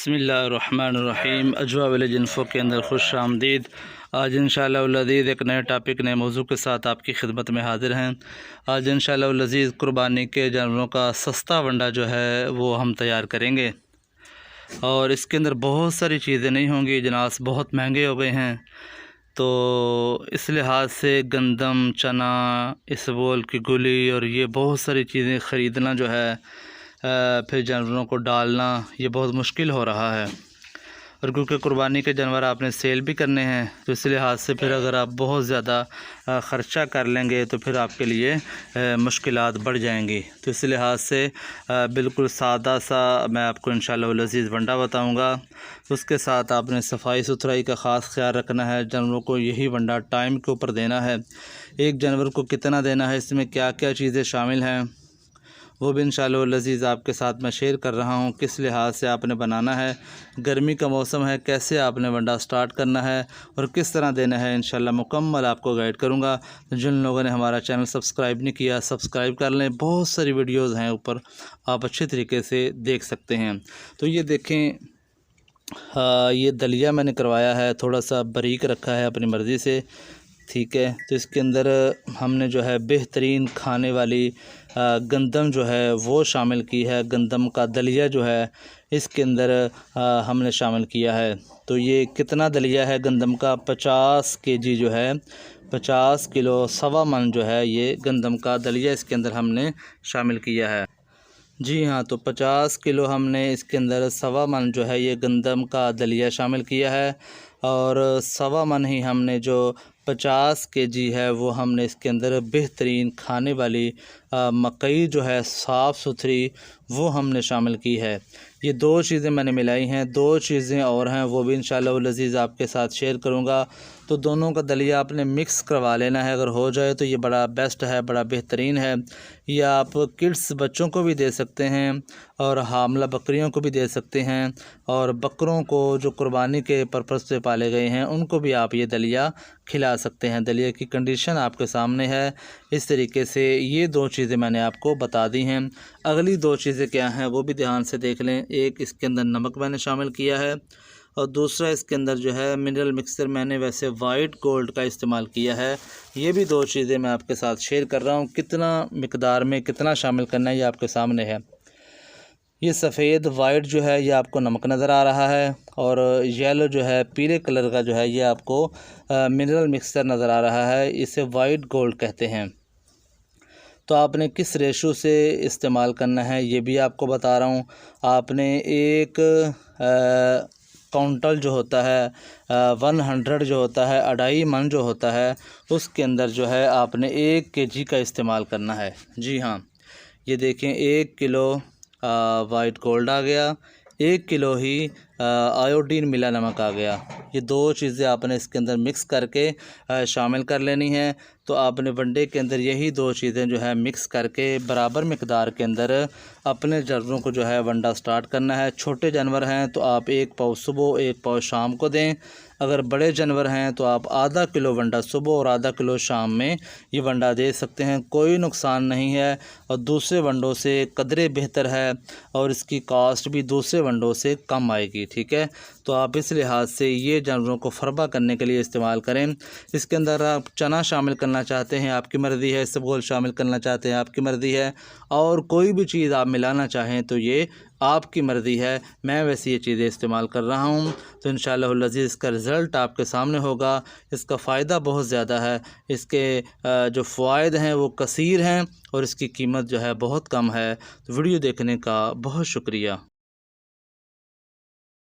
बिस्मिल्लाहिर्रहमानिर्रहीम। अजवा village info के अंदर खुश आमदीद। आज इंशाअल्लाह लज़ीज़ एक नए टॉपिक नए मौजू के साथ आपकी खिदमत में हाज़िर हैं। आज इंशाअल्लाह लज़ीज़ कुर्बानी के जानवरों का सस्ता वंडा जो है वो हम तैयार करेंगे और इसके अंदर बहुत सारी चीज़ें नहीं होंगी। जनास बहुत महंगे हो गए हैं, तो इस लिहाज से गंदम, चना, इसबगोल की गुली और ये बहुत सारी चीज़ें ख़रीदना जो है फिर जानवरों को डालना ये बहुत मुश्किल हो रहा है। और क्योंकि कुर्बानी के जानवर आपने सेल भी करने हैं, तो इस लिहाज से फिर अगर आप बहुत ज़्यादा ख़र्चा कर लेंगे तो फिर आपके लिए मुश्किलात बढ़ जाएंगी। तो इस लिहाज से बिल्कुल सादा सा मैं आपको इंशाअल्लाह लज़ीज़ वंडा बताऊंगा। उसके साथ आपने सफाई सुथराई का ख़ास ख्याल रखना है। जानवरों को यही वंडा टाइम के ऊपर देना है। एक जानवर को कितना देना है, इसमें क्या क्या चीज़ें शामिल हैं, वो भी इंशाअल्लाह लज़ीज़ आपके साथ मैं शेयर कर रहा हूँ। किस लिहाज से आपने बनाना है, गर्मी का मौसम है, कैसे आपने वंडा स्टार्ट करना है और किस तरह देना है, इंशाअल्लाह मुकम्मल आपको गाइड करूँगा। तो जिन लोगों ने हमारा चैनल सब्सक्राइब नहीं किया, सब्सक्राइब कर लें। बहुत सारी वीडियोज़ हैं ऊपर, आप अच्छे तरीके से देख सकते हैं। तो ये देखें, ये दलिया मैंने करवाया है, थोड़ा सा बारीक रखा है अपनी मर्ज़ी से, ठीक है। तो इसके अंदर हमने जो है बेहतरीन खाने वाली गंदम जो है वो शामिल की है। गंदम का दलिया जो है इसके अंदर हमने शामिल किया है। तो ये कितना दलिया है गंदम का, 50 केजी जो है, 50 किलो 1.25 मन जो है ये गंदम का दलिया इसके अंदर हमने शामिल किया है। जी हाँ, तो 50 किलो हमने इसके अंदर 1.25 मन जो है ये गंदम का दलिया शामिल किया है। और 1.25 मन ही हमने जो 50 केजी है वो हमने इसके अंदर बेहतरीन खाने वाली मकई जो है साफ़ सुथरी वो हमने शामिल की है। ये दो चीज़ें मैंने मिलाई हैं, दो चीज़ें और हैं वो भी इंशाअल्लाह लज़ीज़ आपके साथ शेयर करूँगा। तो दोनों का दलिया आपने मिक्स करवा लेना है। अगर हो जाए तो ये बड़ा बेस्ट है, बड़ा बेहतरीन है। ये आप किड्स बच्चों को भी दे सकते हैं और हामला बकरियों को भी दे सकते हैं, और बकरों को जो कुर्बानी के पर्पज़ से पाले गए हैं उनको भी आप ये दलिया खिला सकते हैं। दलिया की कंडीशन आपके सामने है। इस तरीके से ये दो चीज़ें मैंने आपको बता दी हैं। अगली दो चीज़ें क्या हैं वो भी ध्यान से देख लें। एक, इसके अंदर नमक मैंने शामिल किया है, और दूसरा इसके अंदर जो है मिनरल मिक्सचर मैंने वैसे वाइट गोल्ड का इस्तेमाल किया है। ये भी दो चीज़ें मैं आपके साथ शेयर कर रहा हूँ। कितना मिकदार में कितना शामिल करना है ये आपके सामने है। ये सफ़ेद वाइट जो है ये आपको नमक नज़र आ रहा है, और येलो जो है पीले कलर का जो है ये आपको मिनरल मिक्सचर नज़र आ रहा है। इसे वाइट गोल्ड कहते हैं। तो आपने किस रेशो से इस्तेमाल करना है ये भी आपको बता रहा हूँ। आपने एक काउंटल जो होता है 100 जो होता है, 2.5 मन जो होता है, उसके अंदर जो है आपने 1 केजी का इस्तेमाल करना है। जी हाँ, ये देखें 1 किलो वाइट गोल्ड आ गया, 1 किलो ही आयोडीन मिला नमक आ गया। ये दो चीज़ें आपने इसके अंदर मिक्स करके शामिल कर लेनी है। तो आपने वनडे के अंदर यही दो चीज़ें जो है मिक्स करके बराबर मिकदार के अंदर अपने जानवरों को जो है वंडा स्टार्ट करना है। छोटे जानवर हैं तो आप 1 पाव सुबह 1 पाव शाम को दें। अगर बड़े जानवर हैं तो आप आधा किलो वंडा सुबह और आधा किलो शाम में ये वंडा दे सकते हैं, कोई नुकसान नहीं है। और दूसरे वंडों से कदरे बेहतर है और इसकी कास्ट भी दूसरे वंडों से कम आएगी, ठीक है। तो आप इस लिहाज से ये जानवरों को फरबा करने के लिए इस्तेमाल करें। इसके अंदर आप चना शामिल करना चाहते हैं आपकी मर्ज़ी है, इसबगोल शामिल करना चाहते हैं आपकी मर्ज़ी है, और कोई भी चीज़ आप मिलाना चाहें तो ये आपकी मर्ज़ी है। मैं वैसे ये चीज़ें इस्तेमाल कर रहा हूँ। तो इंशाअल्लाह लज़ीज़ इसका रिज़ल्ट आपके सामने होगा। इसका फ़ायदा बहुत ज़्यादा है। इसके जो फ़वाइद हैं वो कसीर हैं और इसकी कीमत जो है बहुत कम है। तो वीडियो देखने का बहुत शुक्रिया।